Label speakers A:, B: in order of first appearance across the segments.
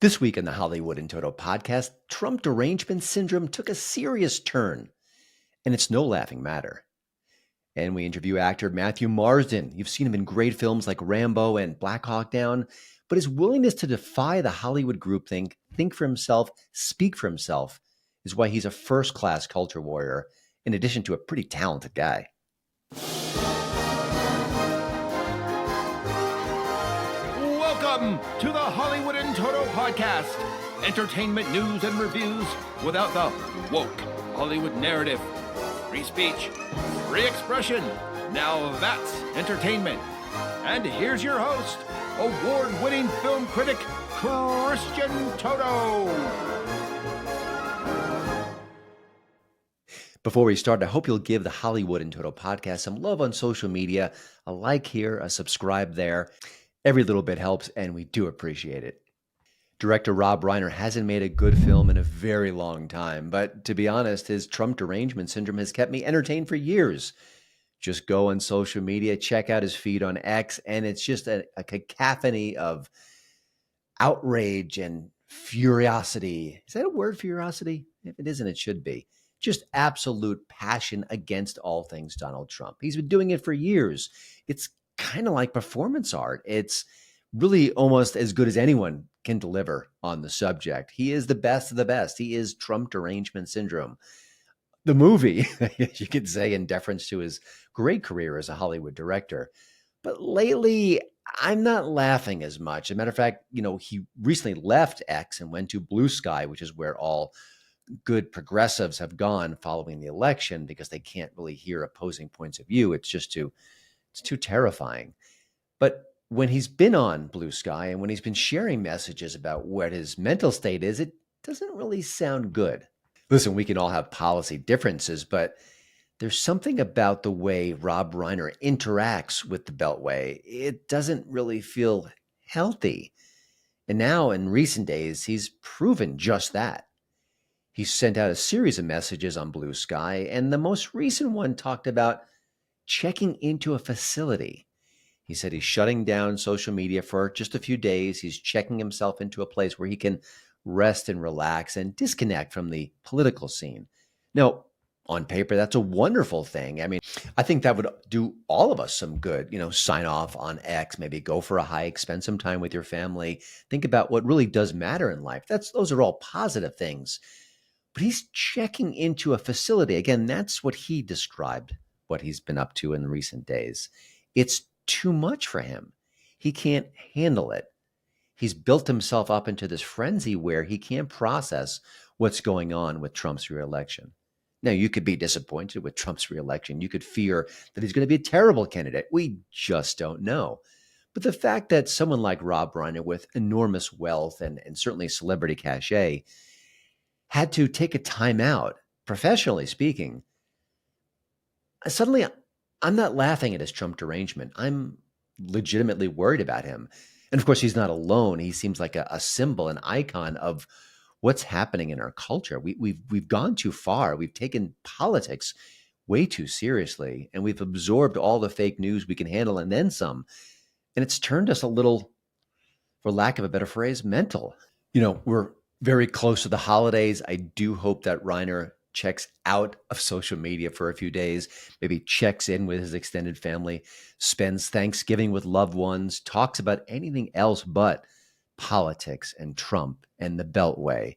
A: This week in the Hollywood in Toto podcast, Trump derangement syndrome took a serious turn, and it's no laughing matter. And we interview actor Matthew Marsden. You've seen him in great films like Rambo and Black Hawk Down, but his willingness to defy the Hollywood groupthink, think for himself, speak for himself, is why he's a first-class culture warrior, in addition to a pretty talented guy.
B: Welcome to the Hollywood in Toto podcast. Entertainment news and reviews without the woke Hollywood narrative. Free speech, free expression. Now that's entertainment. And here's your host, award-winning film critic, Christian Toto.
A: Before we start, I hope you'll give the Hollywood in Toto podcast some love on social media, a like here, a subscribe there. Every little bit helps, and we do appreciate it. Director Rob Reiner hasn't made a good film in a very long time, but to be honest, his Trump derangement syndrome has kept me entertained for years. Just go on social media, check out his feed on X, and it's just a cacophony of outrage and furiosity. Is that a word, furiosity? If it isn't, it should be. Just absolute passion against all things Donald Trump. He's been doing it for years. It's kind of like performance art. It's really almost as good as anyone can deliver on the subject. He is the best of the best. He is Trump derangement syndrome. The movie, you could say, in deference to his great career as a Hollywood director. But lately, I'm not laughing as much. As a matter of fact, he recently left X and went to Blue Sky, which is where all good progressives have gone following the election because they can't really hear opposing points of view. It's too terrifying. But when he's been on Blue Sky and when he's been sharing messages about what his mental state is, it doesn't really sound good. Listen, we can all have policy differences, but there's something about the way Rob Reiner interacts with the Beltway. It doesn't really feel healthy. And now in recent days, he's proven just that. He sent out a series of messages on Blue Sky, and the most recent one talked about checking into a facility. He said he's shutting down social media for just a few days. He's checking himself into a place where he can rest and relax and disconnect from the political scene. Now, on paper, that's a wonderful thing. I mean, I think that would do all of us some good. Sign off on X, maybe go for a hike, spend some time with your family, think about what really does matter in life. Those are all positive things. But he's checking into a facility. Again, that's what he described, what he's been up to in recent days. It's too much for him. He can't handle it. He's built himself up into this frenzy where he can't process what's going on with Trump's reelection. Now, you could be disappointed with Trump's reelection. You could fear that he's going to be a terrible candidate. We just don't know. But the fact that someone like Rob Reiner with enormous wealth and certainly celebrity cachet had to take a time out, professionally speaking, suddenly I'm not laughing at his Trump derangement. I'm legitimately worried about him. And of course, he's not alone. He seems like a symbol, an icon of what's happening in our culture. We've gone too far. We've taken politics way too seriously, and we've absorbed all the fake news we can handle and then some. And it's turned us a little, for lack of a better phrase, mental. We're very close to the holidays. I do hope that Riner checks out of social media for a few days, maybe checks in with his extended family, spends Thanksgiving with loved ones, talks about anything else but politics and Trump and the Beltway.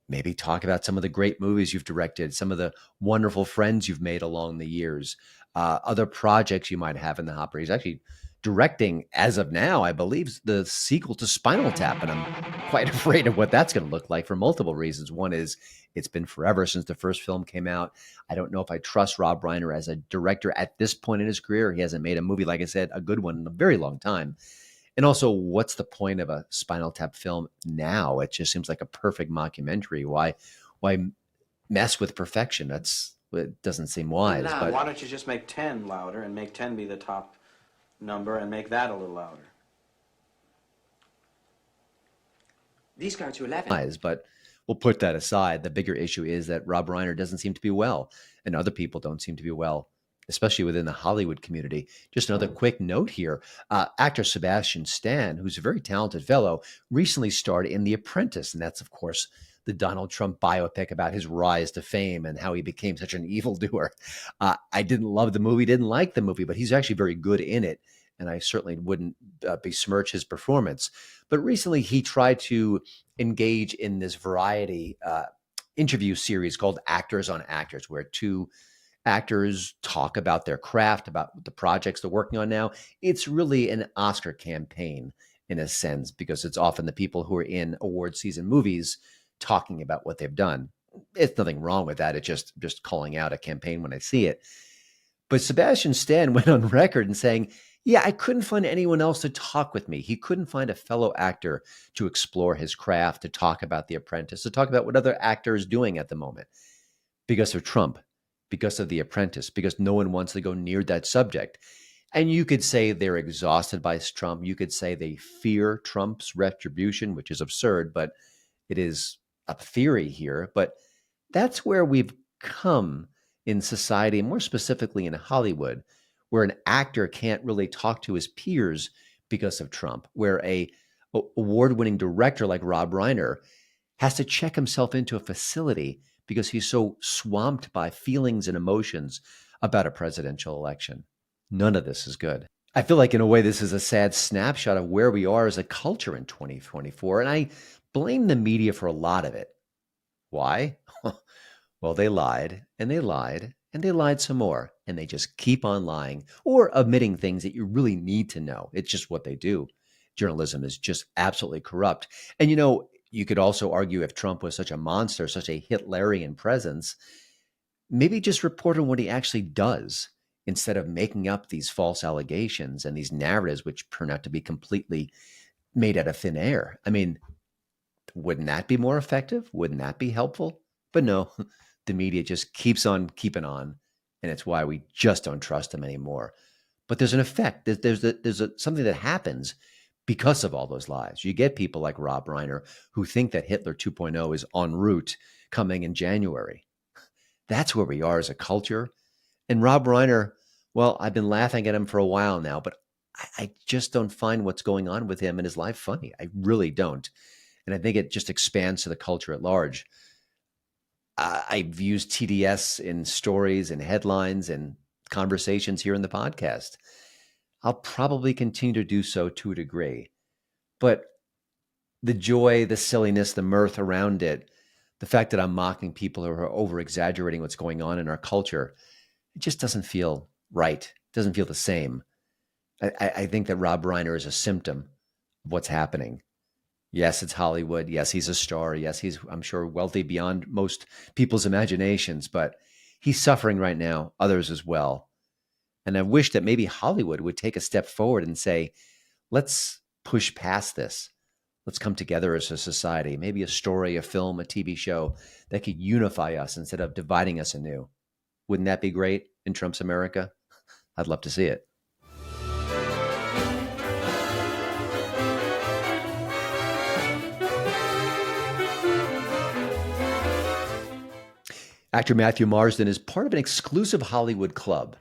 A: Maybe talk about some of the great movies you've directed, some of the wonderful friends you've made along the years, other projects you might have in the hopper. He's actually directing, as of now, I believe, the sequel to Spinal Tap, and I'm quite afraid of what that's going to look like for multiple reasons. One is it's been forever since the first film came out. I don't know if I trust Rob Reiner as a director at this point in his career. He hasn't made a movie, like I said, a good one in a very long time. And also, what's the point of a Spinal Tap film now? It just seems like a perfect mockumentary. Why mess with perfection? It doesn't seem wise.
C: Now,
A: but
C: why don't you just make 10 louder and make 10 be the top number and make that a little louder?
D: These go to 11.
A: But we'll put that aside. The bigger issue is that Rob Reiner doesn't seem to be well, and other people don't seem to be well especially within the Hollywood community. Just another quick note here. Actor Sebastian Stan, who's a very talented fellow, recently starred in The Apprentice. And that's, of course, the Donald Trump biopic about his rise to fame and how he became such an evildoer. I didn't love the movie, didn't like the movie, but he's actually very good in it. And I certainly wouldn't besmirch his performance. But recently he tried to engage in this variety interview series called Actors on Actors, where two actors talk about their craft, about the projects they're working on now. It's really an Oscar campaign in a sense, because it's often the people who are in award season movies talking about what they've done. It's nothing wrong with that. It's just calling out a campaign when I see it. But Sebastian Stan went on record and saying, yeah, I couldn't find anyone else to talk with me. He couldn't find a fellow actor to explore his craft, to talk about The Apprentice, to talk about what other actor is doing at the moment because of Trump, because of The Apprentice, because no one wants to go near that subject. And you could say they're exhausted by Trump. You could say they fear Trump's retribution, which is absurd, but it is a theory here. But that's where we've come in society, more specifically in Hollywood, where an actor can't really talk to his peers because of Trump, where a award-winning director like Rob Reiner has to check himself into a facility because he's so swamped by feelings and emotions about a presidential election. None of this is good. I feel like in a way, this is a sad snapshot of where we are as a culture in 2024. And I blame the media for a lot of it. Why? Well, they lied and they lied and they lied some more. And they just keep on lying or omitting things that you really need to know. It's just what they do. Journalism is just absolutely corrupt. And, you could also argue if Trump was such a monster, such a Hitlerian presence, maybe just report on what he actually does instead of making up these false allegations and these narratives, which turn out to be completely made out of thin air. I mean, wouldn't that be more effective? Wouldn't that be helpful? But no, the media just keeps on keeping on. And it's why we just don't trust them anymore. But there's an effect. There's something that happens because of all those lies. You get people like Rob Reiner who think that Hitler 2.0 is en route coming in January. That's where we are as a culture. And Rob Reiner, well, I've been laughing at him for a while now, but I just don't find what's going on with him and his life funny. I really don't. And I think it just expands to the culture at large. I've used TDS in stories and headlines and conversations here in the podcast. I'll probably continue to do so to a degree. But the joy, the silliness, the mirth around it, the fact that I'm mocking people who are over-exaggerating what's going on in our culture, it just doesn't feel right. It doesn't feel the same. I think that Rob Reiner is a symptom of what's happening. Yes, it's Hollywood. Yes, he's a star. Yes, he's, I'm sure, wealthy beyond most people's imaginations, but he's suffering right now, others as well. And I wish that maybe Hollywood would take a step forward and say, let's push past this. Let's come together as a society, maybe a story, a film, a TV show that could unify us instead of dividing us anew. Wouldn't that be great in Trump's America? I'd love to see it. Actor Matthew Marsden is part of an exclusive Hollywood club.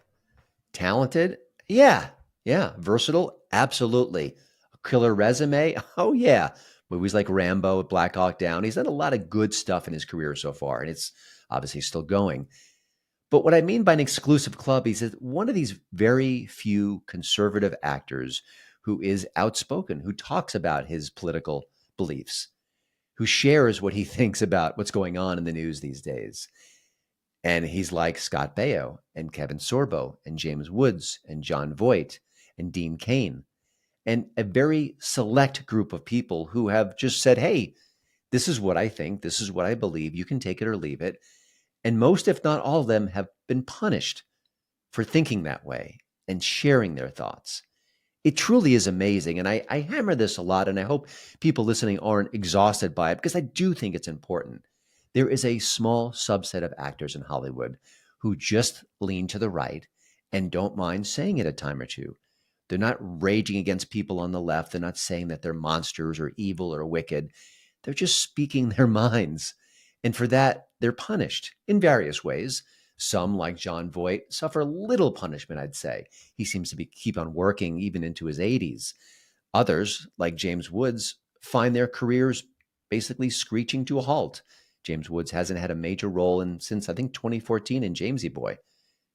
A: Talented? Yeah. Versatile? Absolutely. A killer resume? Oh, yeah. Movies like Rambo, Black Hawk Down. He's done a lot of good stuff in his career so far, and it's obviously still going. But what I mean by an exclusive club is that one of these very few conservative actors who is outspoken, who talks about his political beliefs, who shares what he thinks about what's going on in the news these days. And he's like Scott Baio and Kevin Sorbo and James Woods and John Voight and Dean Cain and a very select group of people who have just said, hey, this is what I think. This is what I believe. You can take it or leave it. And most, if not all of them, have been punished for thinking that way and sharing their thoughts. It truly is amazing. And I hammer this a lot, and I hope people listening aren't exhausted by it because I do think it's important. There is a small subset of actors in Hollywood who just lean to the right and don't mind saying it a time or two. They're not raging against people on the left. They're not saying that they're monsters or evil or wicked. They're just speaking their minds. And for that, they're punished in various ways. Some, like John Voight, suffer little punishment, I'd say. He seems to keep on working even into his 80s. Others, like James Woods, find their careers basically screeching to a halt. James Woods hasn't had a major role since I think 2014 in Jamesy Boy.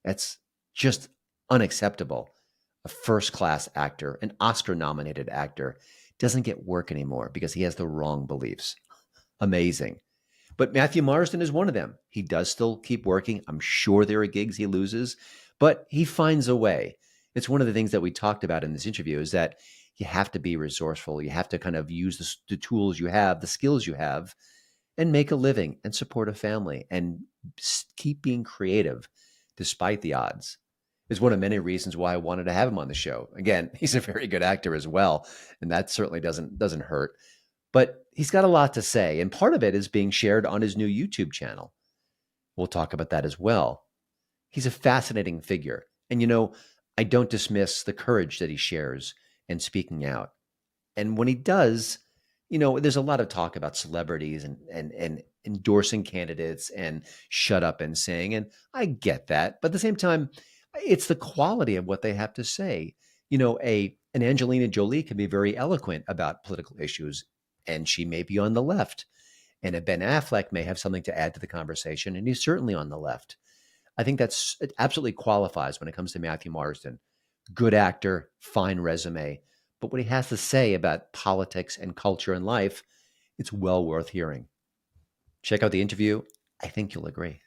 A: That's just unacceptable. A first-class actor, an Oscar-nominated actor, doesn't get work anymore because he has the wrong beliefs. Amazing. But Matthew Marsden is one of them. He does still keep working. I'm sure there are gigs he loses, but he finds a way. It's one of the things that we talked about in this interview is that you have to be resourceful. You have to kind of use the tools you have, the skills you have, and make a living and support a family and keep being creative despite the odds. Is one of many reasons why I wanted to have him on the show. Again, he's a very good actor as well, and that certainly doesn't hurt. But he's got a lot to say, and part of it is being shared on his new YouTube channel. We'll talk about that as well. He's a fascinating figure, and I don't dismiss the courage that he shares and speaking out. And when he does, there's a lot of talk about celebrities and endorsing candidates and shut up and sing, and I get that, but at the same time, it's the quality of what they have to say. An Angelina Jolie can be very eloquent about political issues, and she may be on the left. And a Ben Affleck may have something to add to the conversation, and he's certainly on the left. I think it absolutely qualifies when it comes to Matthew Marsden. Good actor, fine resume, but what he has to say about politics and culture and life, it's well worth hearing. Check out the interview. I think you'll agree.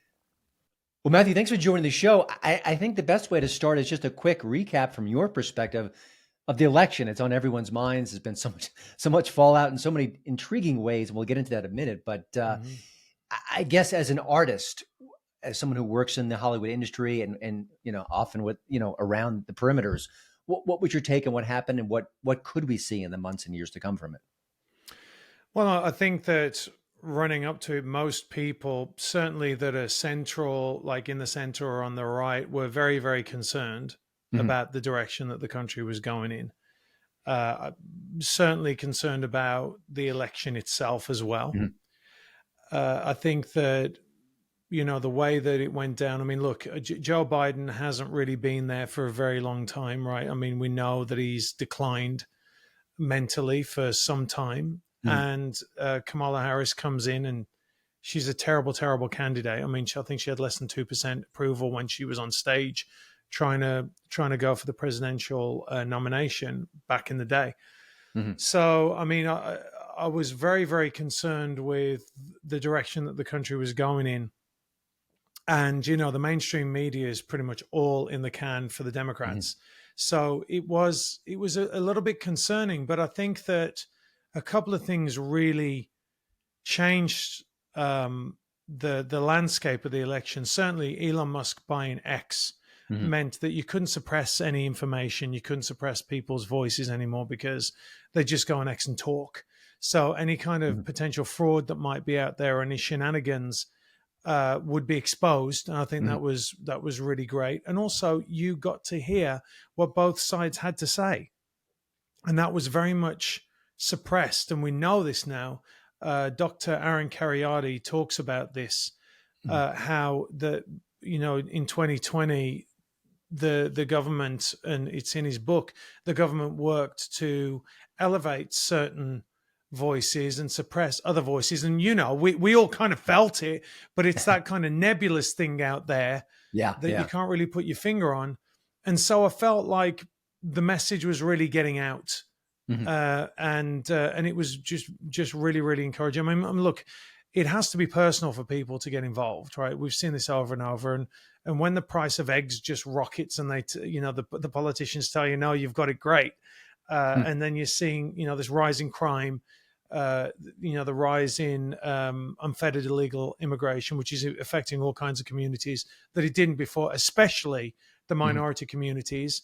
A: Well, Matthew, thanks for joining the show. I think the best way to start is just a quick recap from your perspective of the election. It's on everyone's minds. There's been so much fallout in so many intriguing ways, and we'll get into that in a minute. But I guess as an artist, as someone who works in the Hollywood industry and often with around the perimeters, what was your take on what happened, and what could we see in the months and years to come from it?
E: Well, I think that running up to it, most people, certainly that are central, like in the center or on the right, were very, very concerned about the direction that the country was going in. Certainly concerned about the election itself as well. I think that, the way that it went down, I mean, look, Joe Biden hasn't really been there for a very long time, right? I mean, we know that he's declined mentally for some time. And Kamala Harris comes in, and she's a terrible, terrible candidate. I mean, I think she had less than 2% approval when she was on stage trying to go for the presidential nomination back in the day. So, I mean, I was very, very concerned with the direction that the country was going in. And, the mainstream media is pretty much all in the can for the Democrats. So it was a little bit concerning, but I think that a couple of things really changed the landscape of the election. Certainly, Elon Musk buying X meant that you couldn't suppress any information. You couldn't suppress people's voices anymore because they just go on X and talk. So any kind of potential fraud that might be out there, any shenanigans would be exposed. And I think that was really great. And also, you got to hear what both sides had to say, and that was very much suppressed, and we know this now. Dr. Aaron Kheriaty talks about this, how in 2020 the government, and it's in his book, the government worked to elevate certain voices and suppress other voices, and we all kind of felt it, but it's that kind of nebulous thing out there that you can't really put your finger on. And so I felt like the message was really getting out. And it was just really, really encouraging. I mean, look, it has to be personal for people to get involved, right? We've seen this over and over, and when the price of eggs just rockets, and the politicians tell you, no, you've got it great, and then you're seeing this rise in crime, the rise in unfettered illegal immigration, which is affecting all kinds of communities that it didn't before, especially the minority communities.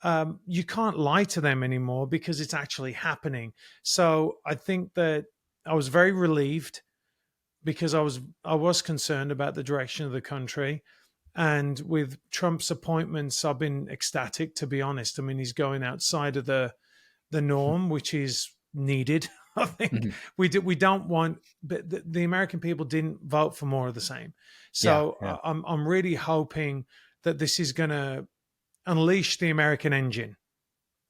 E: You can't lie to them anymore because it's actually happening. So I think that I was very relieved because I was concerned about the direction of the country. And with Trump's appointments, I've been ecstatic, to be honest. I mean, he's going outside of the norm, which is needed. I think we don't want, but the American people didn't vote for more of the same. So I'm really hoping that this is going to unleash the American engine.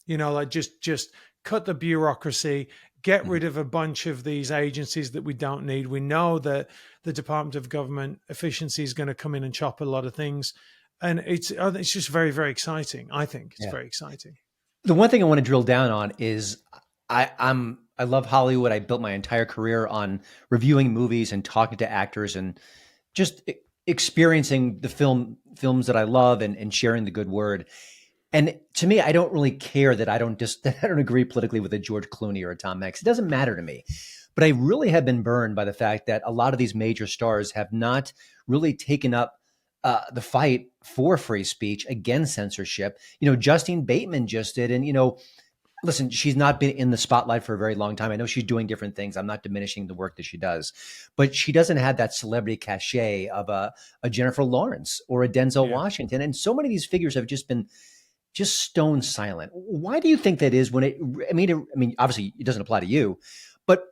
E: Like just cut the bureaucracy, get rid of a bunch of these agencies that we don't need. We know that the Department of Government Efficiency is going to come in and chop a lot of things, and it's just very, very exciting. I think it's very exciting.
A: The one thing I want to drill down on is I love Hollywood. I built my entire career on reviewing movies and talking to actors and just experiencing the films that I love and sharing the good word. And to me, I don't really care that I don't agree politically with a George Clooney or a Tom Hanks. It doesn't matter to me. But I really have been burned by the fact that a lot of these major stars have not really taken up the fight for free speech against censorship. Justine Bateman just did. And, listen, she's not been in the spotlight for a very long time. I know she's doing different things. I'm not diminishing the work that she does, but she doesn't have that celebrity cachet of a Jennifer Lawrence or a Denzel Washington. And so many of these figures have just been stone silent. Why do you think that is? I mean, obviously it doesn't apply to you, but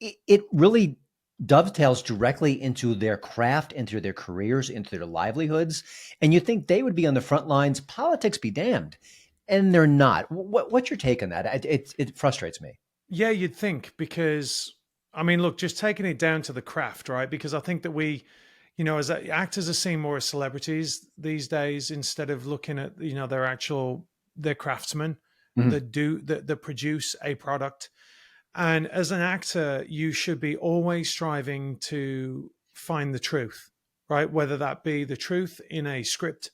A: it really dovetails directly into their craft, into their careers, into their livelihoods. And you think they would be on the front lines, politics be damned. And they're not. What's your take on that? It frustrates me.
E: Yeah, you'd think, because, I mean, look, just taking it down to the craft, right? Because I think that we, as actors are seen more as celebrities these days instead of looking at, their craftsmen that produce a product. And as an actor, you should be always striving to find the truth, right? Whether that be the truth in a script.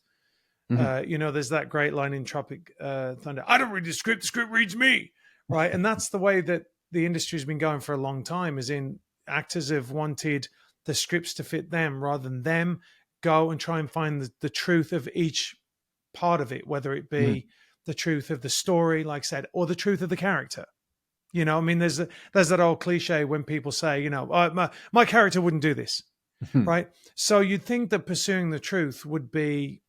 E: There's that great line in Tropic Thunder, I don't read the script reads me, right? And that's the way that the industry's been going for a long time, is in actors have wanted the scripts to fit them rather than them go and try and find the truth of each part of it, whether it be the truth of the story, like I said, or the truth of the character. I mean, there's that old cliche when people say, my character wouldn't do this, right? So you'd think that pursuing the truth would be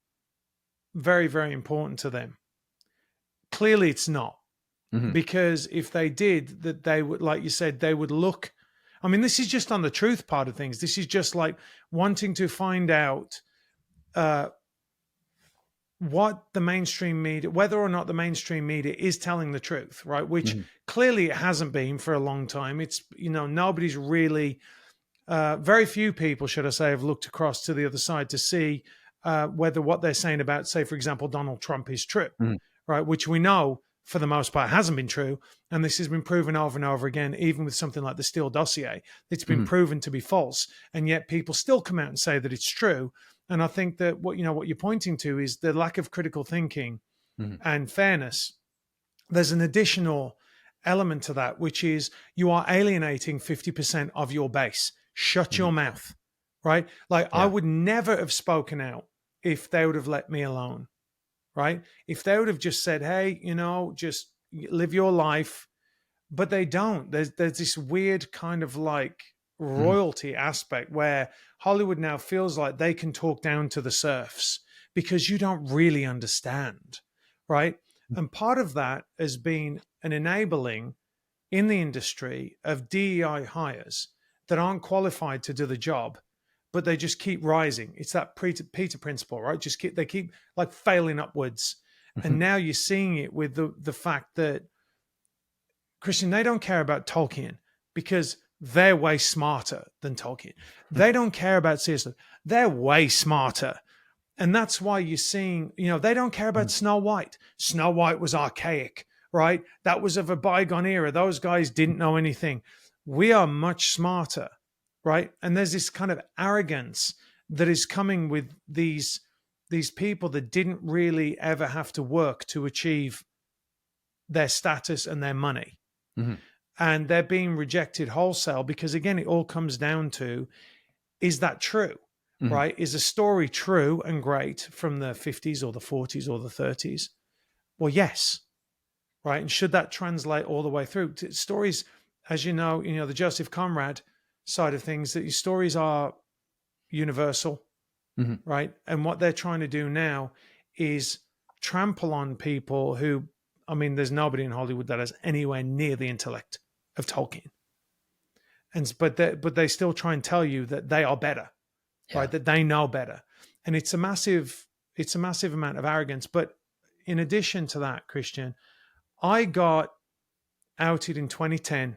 E: very, very important to them. Clearly it's not, because if they did, that they would, like you said, they would look, I mean, this is just on the truth part of things. This is just like wanting to find out what the mainstream media, whether or not the mainstream media is telling the truth, right? Which clearly it hasn't been for a long time. It's, nobody's really, very few people, should I say, have looked across to the other side to see whether what they're saying about, say, for example, Donald Trump is true, right? Which we know for the most part hasn't been true. And this has been proven over and over again, even with something like the Steele dossier. It's been proven to be false. And yet people still come out and say that it's true. And I think that what you're pointing to is the lack of critical thinking and fairness. There's an additional element to that, which is you are alienating 50% of your base. Shut your mouth, right? Like I would never have spoken out if they would have let me alone, right? If they would have just said, hey, just live your life, but they don't. There's this weird kind of like royalty aspect where Hollywood now feels like they can talk down to the serfs because you don't really understand, right? And part of that has been an enabling in the industry of DEI hires that aren't qualified to do the job, but they just keep rising. It's that Peter principle, right? They keep like failing upwards. And now you're seeing it with the fact that, Christian, they don't care about Tolkien because they're way smarter than Tolkien. They don't care about C.S. Lewis. They're way smarter. And that's why you're seeing, they don't care about Snow White. Snow White was archaic, right? That was of a bygone era. Those guys didn't know anything. We are much smarter, right? And there's this kind of arrogance that is coming with these people that didn't really ever have to work to achieve their status and their money. And they're being rejected wholesale because, again, it all comes down to, is that true, right? Is a story true and great from the 50s or the 40s or the 30s? Well, yes, right? And should that translate all the way through? Stories, as you know, the Joseph Conrad side of things, that your stories are universal, right? And what they're trying to do now is trample on people who, I mean, there's nobody in Hollywood that has anywhere near the intellect of Tolkien. But they still try and tell you that they are better, right? That they know better. And it's a massive amount of arrogance. But in addition to that, Christian, I got outed in 2010,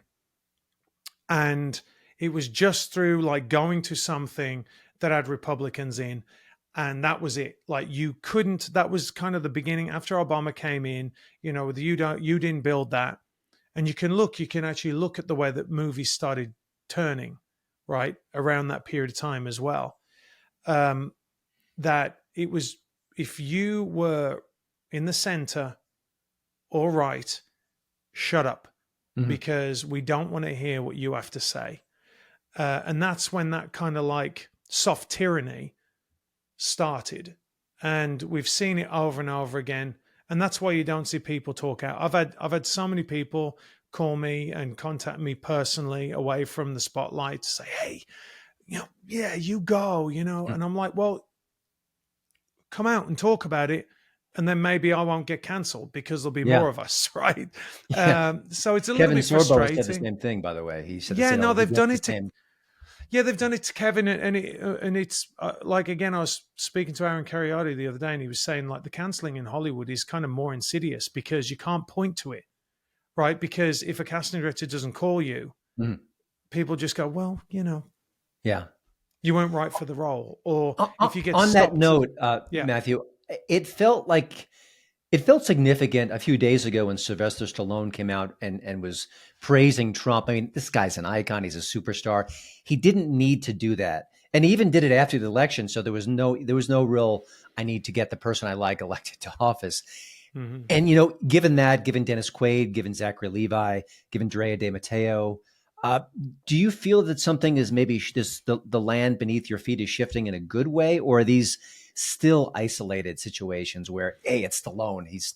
E: and it was just through like going to something that had Republicans in, and that was it. Like you couldn't. That was kind of the beginning after Obama came in. You didn't build that, and you can actually look at the way that movies started turning, right, around that period of time as well. That it was, if you were in the center or right, shut up, because we don't want to hear what you have to say. And that's when that kind of like soft tyranny started. And we've seen it over and over again. And that's why you don't see people talk out. I've had so many people call me and contact me personally away from the spotlight to say, hey, yeah, you go, and I'm like, well, come out and talk about it. And then maybe I won't get canceled because there'll be more of us, right? So it's a little bit frustrating.
A: Kevin Sorbo said the same thing, by the way. He said,
E: they've done it to, they've done it to Kevin, and it's like, again, I was speaking to Aaron Cariotti the other day, and he was saying like the canceling in Hollywood is kind of more insidious because you can't point to it, right? Because if a casting director doesn't call you, people just go, well, you weren't right for the role, or if you get
A: on that note,
E: yeah.
A: Matthew, it felt significant a few days ago when Sylvester Stallone came out and was praising Trump. I mean, this guy's an icon. He's a superstar. He didn't need to do that. And he even did it after the election. So there was no real, I need to get the person I like elected to office. And, given Dennis Quaid, given Zachary Levi, given Drea De Matteo, do you feel that something is maybe the land beneath your feet is shifting in a good way, or are these still isolated situations where, hey, it's Stallone, he's,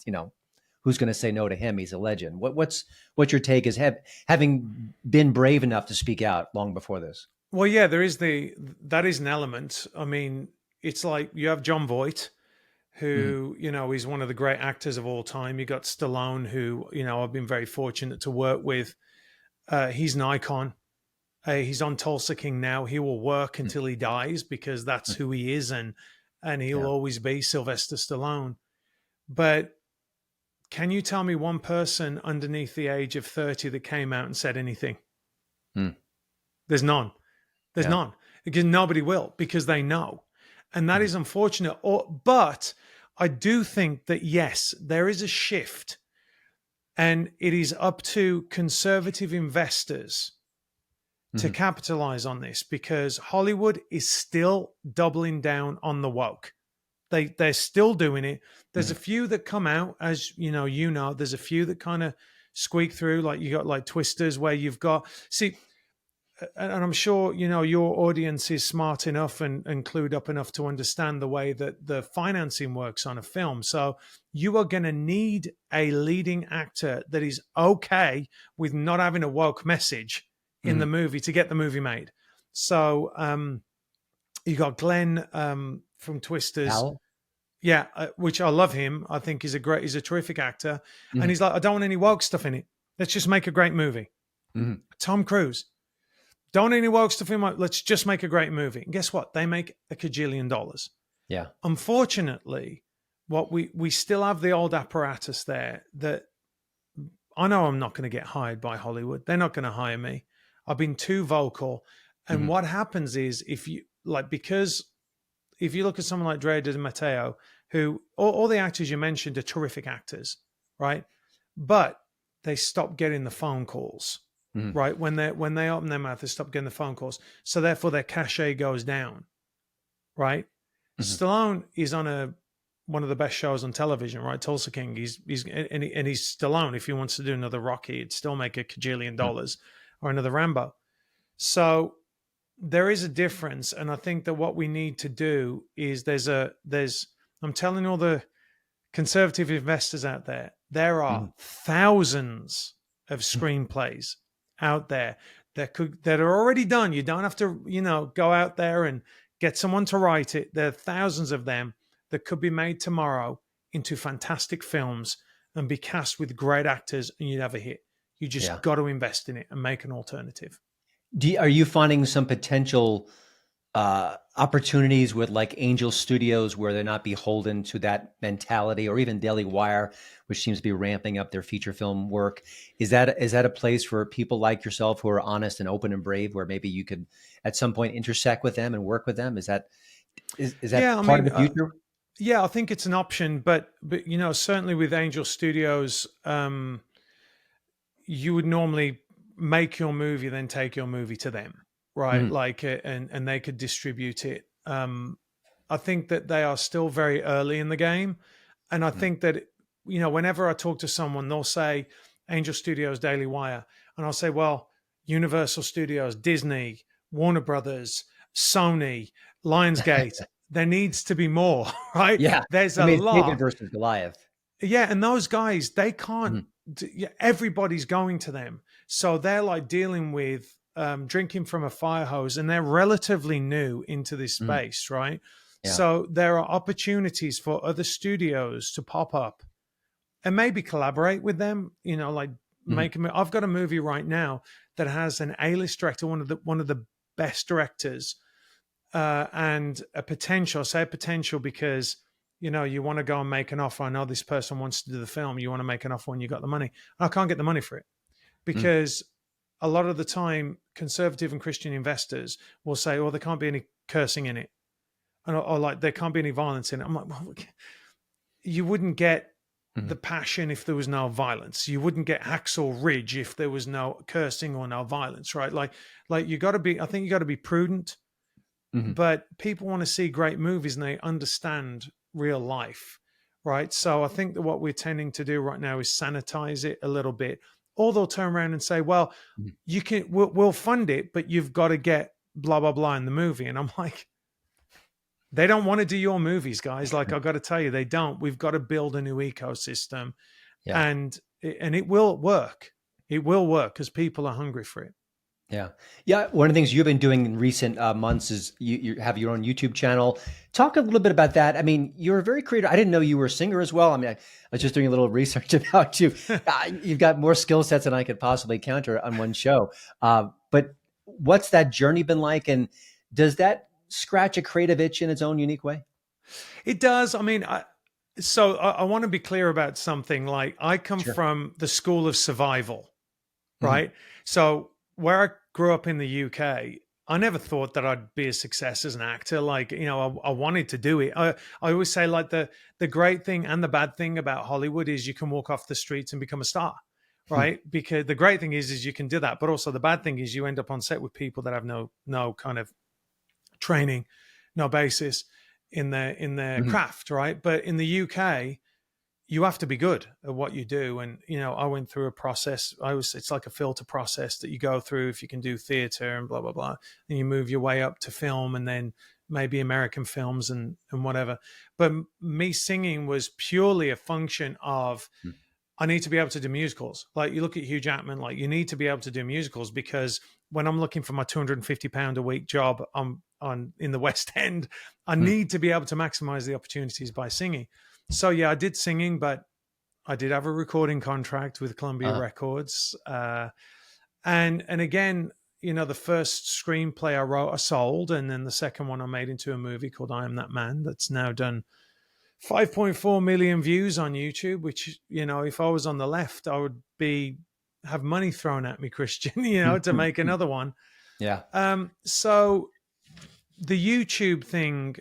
A: who's going to say no to him? He's a legend. What's your take as having been brave enough to speak out long before this?
E: Well, yeah, that is an element. I mean, it's like you have John Voight, who, is one of the great actors of all time. You got Stallone, who, I've been very fortunate to work with. He's an icon. He's on Tulsa King now. He will work until he dies because that's who he is, and he'll always be Sylvester Stallone. But can you tell me one person underneath the age of 30 that came out and said anything? There's none. There's none. Because nobody will, because they know. And that is unfortunate. But I do think that, yes, there is a shift. And it is up to conservative investors to capitalize on this, because Hollywood is still doubling down on the woke. They're still doing it. There's a few that come out, as there's a few that kind of squeak through, like you got like Twisters, where you've got, and I'm sure, your audience is smart enough and clued up enough to understand the way that the financing works on a film. So you are going to need a leading actor that is okay with not having a woke message in the movie to get the movie made. So you got Glenn from Twisters.
A: Al?
E: Yeah, which I love him. I think he's a terrific actor. And he's like, I don't want any woke stuff in it. Let's just make a great movie. Tom Cruise. Don't need any woke stuff in it. Let's just make a great movie. And guess what? They make $1 kajillion.
A: Yeah.
E: Unfortunately, we still have the old apparatus there that I know I'm not going to get hired by Hollywood. They're not going to hire me. I've been too vocal. And what happens is, because if you look at someone like Drea De Matteo, who all the actors you mentioned are terrific actors, right? But they stop getting the phone calls. Right, when they open their mouth, they stop getting the phone calls. So therefore, their cachet goes down. Right, Stallone is on one of the best shows on television. Right, Tulsa King. He's Stallone. If he wants to do another Rocky, it'd still make $1 kajillion, or another Rambo. So there is a difference, and I think that what we need to do is I'm telling all the conservative investors out there are thousands of screenplays out there that are already done. You don't have to, go out there and get someone to write it. There are thousands of them that could be made tomorrow into fantastic films and be cast with great actors, and you'd have a hit. You just
A: Yeah.
E: got to invest in it and make an alternative.
A: Are you finding some potential opportunities with like Angel Studios where they're not beholden to that mentality, or even Daily Wire, which seems to be ramping up their feature film work? Is that a place for people like yourself who are honest and open and brave, where maybe you could at some point intersect with them and work with them? Is that
E: Yeah, I
A: part of
E: mean,
A: the future?
E: yeah, I think it's an option, but certainly with Angel Studios, you would normally make your movie, then take your movie to them, right?
A: Mhm.
E: Like, and they could distribute it. I think that they are still very early in the game, and I think that whenever I talk to someone, they'll say Angel Studios, Daily Wire, and I'll say, well, Universal Studios, Disney, Warner Brothers, Sony, Lionsgate. There needs to be more, right?
A: Yeah.
E: There's
A: I
E: a
A: mean, it's David
E: lot.
A: versus Goliath.
E: Yeah, and those guys, they can't.
A: Mhm.
E: Yeah, everybody's going to them, so they're like dealing with drinking from a fire hose, and they're relatively new into this
A: Mhm.
E: space, right?
A: Yeah.
E: So there are opportunities for other studios to pop up and maybe collaborate with them. Like
A: Mhm.
E: make a. I've got a movie right now that has an A-list director, one of the best directors, and a potential. I say a potential because you want to go and make an offer. I know this person wants to do the film. You want to make an offer when you got the money. I can't get the money for it
A: Mhm.
E: because a lot of the time, conservative and Christian investors will say, "Oh, there can't be any cursing in it," or like there can't be any violence in it. I'm like, well, you wouldn't get the
A: Mhm.
E: passion if there was no violence. You wouldn't get Hacksaw Ridge if there was no cursing or no violence, right? Like you got to be. I think you got to be prudent,
A: Mhm.
E: but people want to see great movies and they understand real life, right? So I think that what we're tending to do right now is sanitize it a little bit, or they'll turn around and say, well,
A: Mhm.
E: we'll fund it, but you've got to get blah blah blah in the movie. And I'm like, they don't want to do your movies, guys. Like, I've got to tell you, they don't. We've got to build a new ecosystem,
A: Yeah.
E: and it will work. It will work because people are hungry for it.
A: Yeah. Yeah. One of the things you've been doing in recent months is you have your own YouTube channel. Talk a little bit about that. I mean, you're a very creative. I didn't know you were a singer as well. I mean, I was just doing a little research about you. You've got more skill sets than I could possibly counter on one show. But what's that journey been like? And does that scratch a creative itch in its own unique way?
E: It does. I mean, I want to be clear about something. Like, I come
A: Sure.
E: from the school of survival,
A: Mhm.
E: right? So where I grew up in the UK, I never thought that I'd be a success as an actor. Like, I wanted to do it. I always say, like, the great thing and the bad thing about Hollywood is you can walk off the streets and become a star, right? Because the great thing is you can do that, but also the bad thing is you end up on set with people that have no kind of training, no basis in their
A: Mhm.
E: craft, right? But in the UK, you have to be good at what you do. And, I went through a process. It's like a filter process that you go through if you can do theater and blah, blah, blah. And you move your way up to film and then maybe American films and whatever. But me singing was purely a function of,
A: Mhm.
E: I need to be able to do musicals. Like, you look at Hugh Jackman, like, you need to be able to do musicals because when I'm looking for my £250 a week job on in the West End, I
A: Mhm.
E: need to be able to maximize the opportunities by singing. So yeah, I did singing, but I did have a recording contract with Columbia
A: Uh,
E: Records. And again, the first screenplay I wrote, I sold, and then the second one I made into a movie called I Am That Man that's now done 5.4 million views on YouTube, which, if I was on the left, I would have money thrown at me, Christian, to make another one.
A: yeah.
E: So the YouTube thing,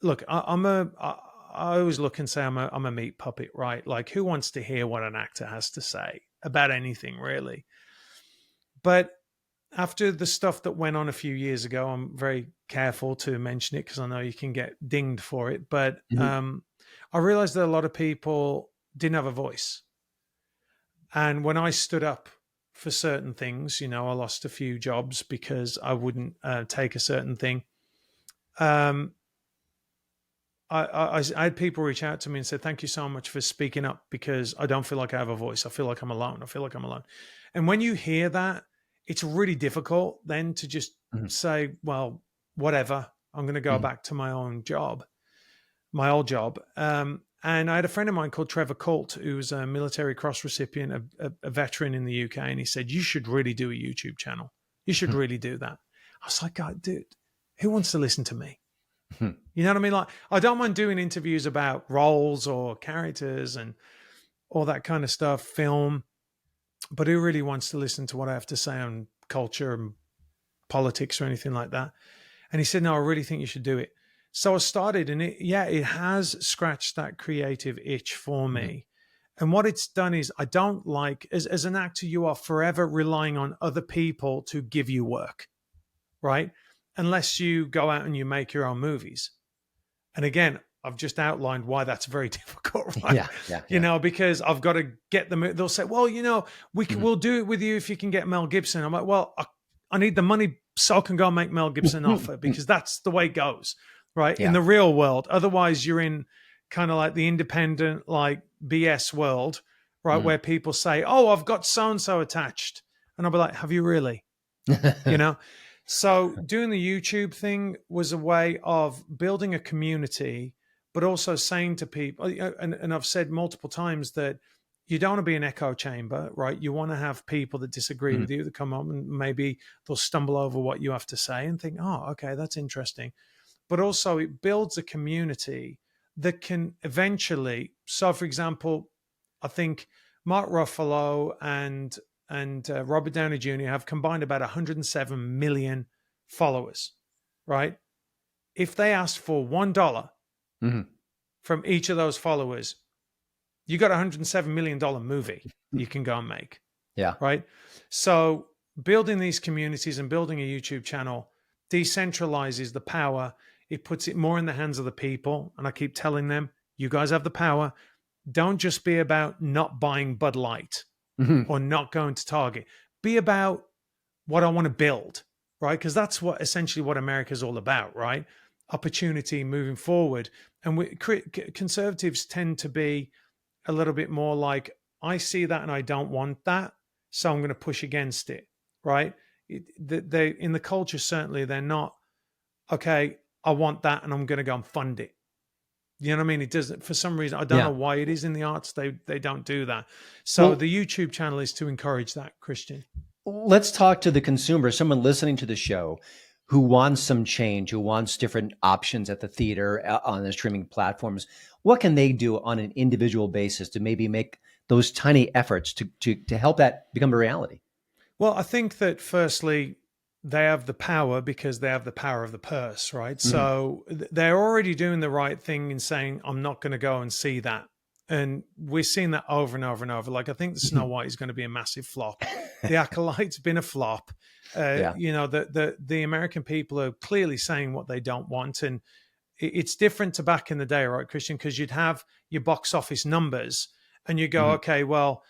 E: look, I always look and say I'm a meat puppet, right? Like, who wants to hear what an actor has to say about anything, really? But after the stuff that went on a few years ago, I'm very careful to mention it because I know you can get dinged for it. But
A: Mhm.
E: I realized that a lot of people didn't have a voice. And when I stood up for certain things, I lost a few jobs because I wouldn't take a certain thing. Um, I had people reach out to me and say, thank you so much for speaking up because I don't feel like I have a voice. I feel like I'm alone. I feel like I'm alone. And when you hear that, it's really difficult then to just
A: Mhm.
E: say, well, whatever, I'm going to go
A: Mhm.
E: back to my own job, my old job. And I had a friend of mine called Trevor Colt, who was a military cross recipient, a veteran in the UK. And he said, you should really do a YouTube channel. You should really do that. I was like, God, dude, who wants to listen to me? You know what I mean? Like, I don't mind doing interviews about roles or characters and all that kind of stuff, film, but who really wants to listen to what I have to say on culture and politics or anything like that? And he said, no, I really think you should do it. So I started, and it has scratched that creative itch for me. And what it's done is, I don't like, as an actor, you are forever relying on other people to give you work, right? Unless you go out and you make your own movies. And again, I've just outlined why that's very difficult, right? You know, because I've got to get them. They'll say, well, you know, we'll do it with you if you can get Mel Gibson. I'm like, well, I need the money so I can go and make Mel Gibson an offer, because that's the way it goes, right? In the real world. Otherwise, you're in kind of like the independent, like BS world, right? Where people say, oh, I've got so-and-so attached. And I'll be like, have you really? You know? So doing the YouTube thing was a way of building a community, but also saying to people, and I've said multiple times that you don't want to be an echo chamber, right? You want to have people that disagree with you that come up and maybe they'll stumble over what you have to say and think, oh, okay, that's interesting. But also it builds a community that can eventually, so for example, I think Mark Ruffalo and Robert Downey Jr. have combined about 107 million followers, right? If they asked for $1 from each of those followers, you got $107 million movie you can go and make.
A: Yeah.
E: Right. So building these communities and building a YouTube channel decentralizes the power. It puts it more in the hands of the people. And I keep telling them, you guys have the power. Don't just be about not buying Bud Light or not going to Target. Be about what I want to build, right? Because that's essentially what America's all about, right? Opportunity moving forward. And conservatives tend to be a little bit more like, I see that and I don't want that, so I'm going to push against it, right? They in the culture, certainly, they're not, okay, I want that and I'm going to go and fund it. You know what I mean? It doesn't, for some reason, I don't know why it is in the arts, they don't do that. So the YouTube channel is to encourage that, Christian.
A: Let's talk to the consumer, someone listening to the show who wants some change, who wants different options at the theater, on the streaming platforms. What can they do on an individual basis to maybe make those tiny efforts to help that become a reality?
E: Well, I think that firstly, they have the power because they have the power of the purse, right? So they're already doing the right thing in saying, I'm not going to go and see that. And we're seeing that over and over and over. Like, I think the Snow White is going to be a massive flop. The Acolyte's been a flop. You know, the American people are clearly saying what they don't want. And it's different to back in the day, right, Christian? Because you'd have your box office numbers and you go, okay, well,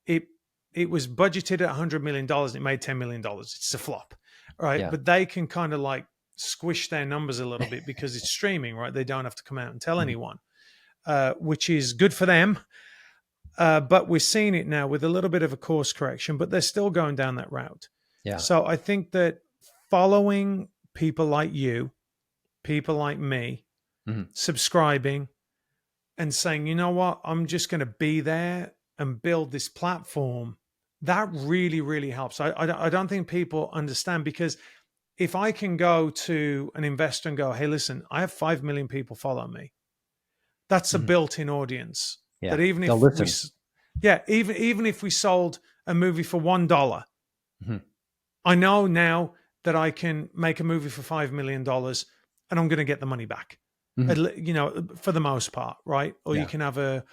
E: it was budgeted at $100 million and it made $10 million. It's a flop, right? But they can kind of like squish their numbers a little bit because it's streaming, right? They don't have to come out and tell anyone, which is good for them. But we're seeing it now with a little bit of a course correction, but they're still going down that route. Yeah. So I think that following people like you, people like me, subscribing and saying, you know what, I'm just going to be there and build this platform, that really, really helps. I don't think people understand, because if I can go to an investor and go, hey, listen, I have 5 million people follow me, that's a built-in audience. That even if even if we sold a movie for $1, I know now that I can make a movie for $5 million and I'm going to get the money back, you know, for the most part, right? Or you can have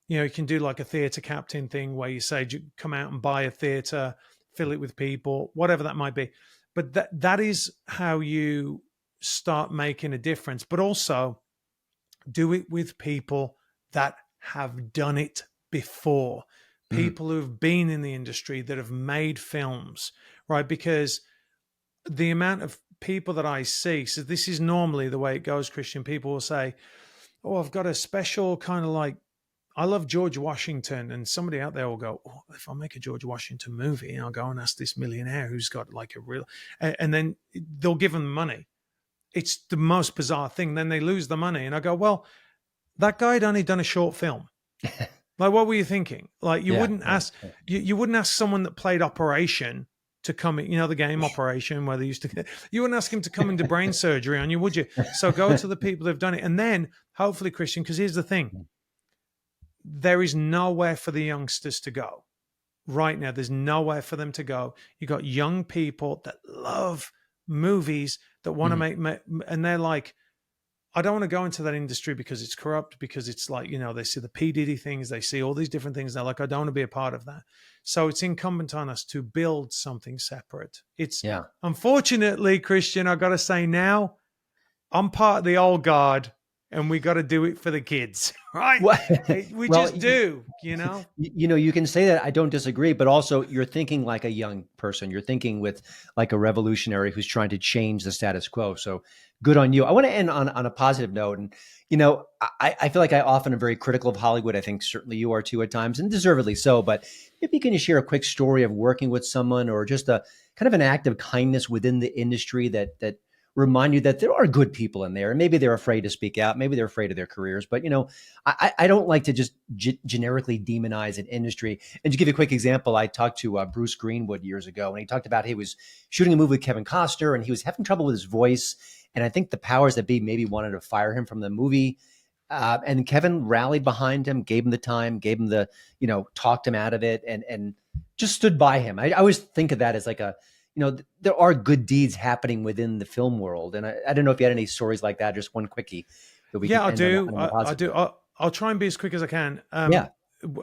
E: you can do like a theater captain thing where you say, come out and buy a theater, fill it with people, whatever that might be. But that is how you start making a difference. But also do it with people that have done it before, people who've been in the industry, that have made films, right? Because the amount of people that I see, so this is normally the way it goes, Christian, people will say, oh, I've got a special kind of like, I love George Washington, and somebody out there will go, oh, if I make a George Washington movie, I'll go and ask this millionaire who's got like a real, and then they'll give them money. It's the most bizarre thing. Then they lose the money. And I go, well, that guy had only done a short film. Like, what were you thinking? Like, you wouldn't ask you wouldn't ask someone that played Operation to come in, the game Operation where they used to, you wouldn't ask him to come into brain surgery on you, would you? So go to the people who've done it. And then hopefully, Christian, because here's the thing, there is nowhere for the youngsters to go right now. There's nowhere for them to go. You got young people that love movies that want to make, and they're like, I don't want to go into that industry because it's corrupt, because it's like, they see the P. Diddy things, they see all these different things. They're like, I don't want to be a part of that. So it's incumbent on us to build something separate. It's unfortunately, Christian, I got to say now, I'm part of the old guard and we got to do it for the kids, right? We just do,
A: You can say that. I don't disagree, but also you're thinking like a young person. You're thinking with like a revolutionary who's trying to change the status quo. So good on you. I want to end on a positive note. And, I feel like I often am very critical of Hollywood. I think certainly you are too at times, and deservedly so. But maybe can you share a quick story of working with someone or just a kind of an act of kindness within the industry that remind you that there are good people in there, and maybe they're afraid to speak out. Maybe they're afraid of their careers, but I don't like to just generically demonize an industry. And to give you a quick example, I talked to Bruce Greenwood years ago, and he talked about he was shooting a movie with Kevin Costner, and he was having trouble with his voice. And I think the powers that be maybe wanted to fire him from the movie. And Kevin rallied behind him, gave him the time, gave him the, talked him out of it, and just stood by him. I always think of that as like there are good deeds happening within the film world. And I don't know if you had any stories like that, just one quickie. That we
E: I do. I do. I'll try and be as quick as I can.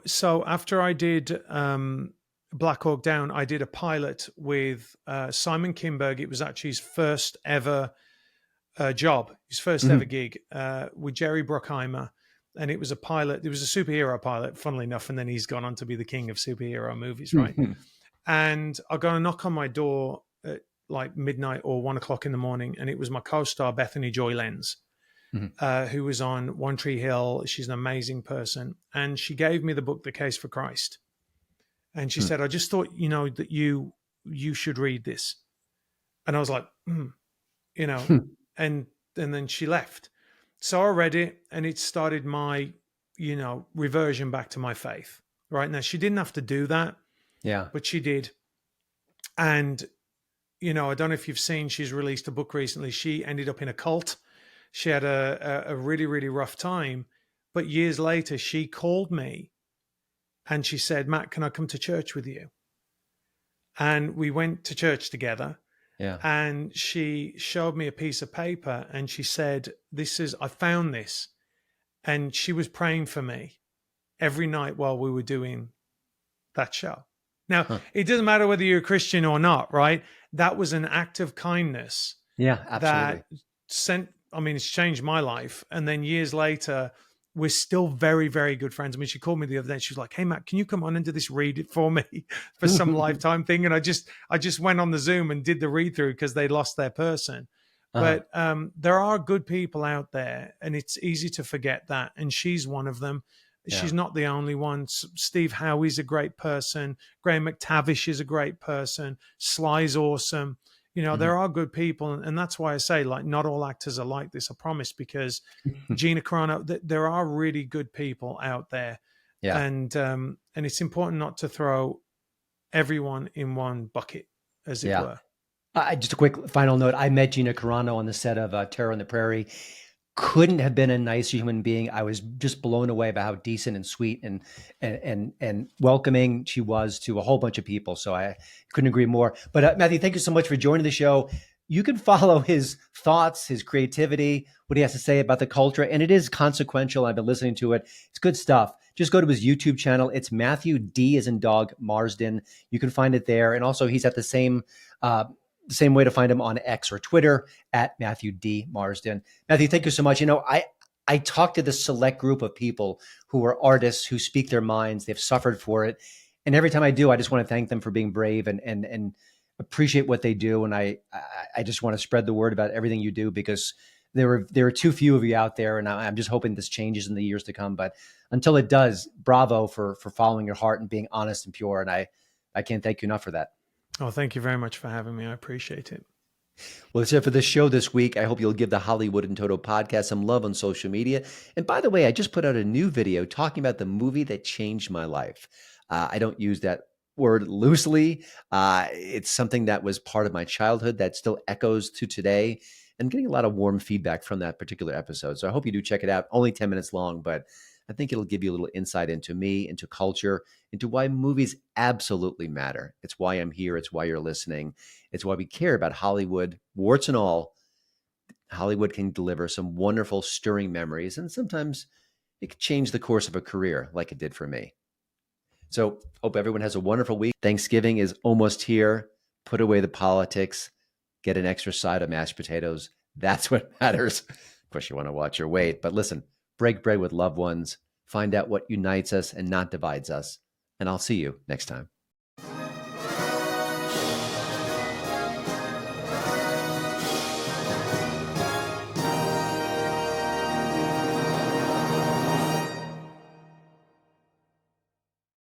E: So after I did Black Hawk Down, I did a pilot with Simon Kinberg. It was actually his first ever job, his first ever gig with Jerry Bruckheimer. And it was a pilot. It was a superhero pilot, funnily enough. And then he's gone on to be the king of superhero movies, right? And I got a knock on my door at like midnight or 1 o'clock in the morning. And it was my co-star, Bethany Joy Lenz, who was on One Tree Hill. She's an amazing person. And she gave me the book, The Case for Christ. And she said, I just thought, that you should read this. And I was like, and then she left. So I read it, and it started my, reversion back to my faith. Right now, she didn't have to do that.
A: Yeah.
E: But she did. And, I don't know if you've seen, she's released a book recently. She ended up in a cult. She had a really, really rough time. But years later, she called me and she said, Matt, can I come to church with you? And we went to church together.
A: Yeah.
E: And she showed me a piece of paper and she said, I found this. And she was praying for me every night while we were doing that show. Now, it doesn't matter whether you're a Christian or not, right? That was an act of kindness.
A: Yeah, absolutely.
E: It's changed my life. And then years later, we're still very, very good friends. I mean, she called me the other day. She was like, hey, Matt, can you come on and do this read it for me for some Lifetime thing? And I just went on the Zoom and did the read through because they lost their person. But there are good people out there, and it's easy to forget that. And she's one of them. Yeah. She's not the only one. Steve Howie's a great person. Graham McTavish is a great person. Sly's awesome. There are good people. And that's why I say, like, not all actors are like this, I promise, because Gina Carano, there are really good people out there. Yeah. And it's important not to throw everyone in one bucket, as it were.
A: Just a quick final note. I met Gina Carano on the set of Terror on the Prairie. Couldn't have been a nicer human being. I was just blown away by how decent and sweet and welcoming she was to a whole bunch of people. So I couldn't agree more. But Matthew, thank you so much for joining the show. You can follow his thoughts, his creativity, what he has to say about the culture. And it is consequential. I've been listening to it. It's good stuff. Just go to his YouTube channel. It's Matthew D as in dog Marsden. You can find it there. And also he's at the same way to find him on X or Twitter at Matthew D. Marsden. Matthew, thank you so much. I talk to this select group of people who are artists who speak their minds. They've suffered for it. And every time I do, I just want to thank them for being brave and appreciate what they do. And I just want to spread the word about everything you do, because there are too few of you out there. And I'm just hoping this changes in the years to come. But until it does, bravo for following your heart and being honest and pure. And I can't thank you enough for that.
E: Oh, thank you very much for having me. I appreciate it.
A: Well, that's it for this show this week. I hope you'll give the Hollywood in Toto podcast some love on social media. And by the way, I just put out a new video talking about the movie that changed my life. I don't use that word loosely. It's something that was part of my childhood that still echoes to today. And getting a lot of warm feedback from that particular episode. So I hope you do check it out. Only 10 minutes long, but I think it'll give you a little insight into me, into culture, into why movies absolutely matter. It's why I'm here. It's why you're listening. It's why we care about Hollywood, warts and all. Hollywood can deliver some wonderful, stirring memories, and sometimes it can change the course of a career like it did for me. So hope everyone has a wonderful week. Thanksgiving is almost here. Put away the politics. Get an extra side of mashed potatoes. That's what matters. Of course, you want to watch your weight, but listen, break bread with loved ones. Find out what unites us and not divides us. And I'll see you next time.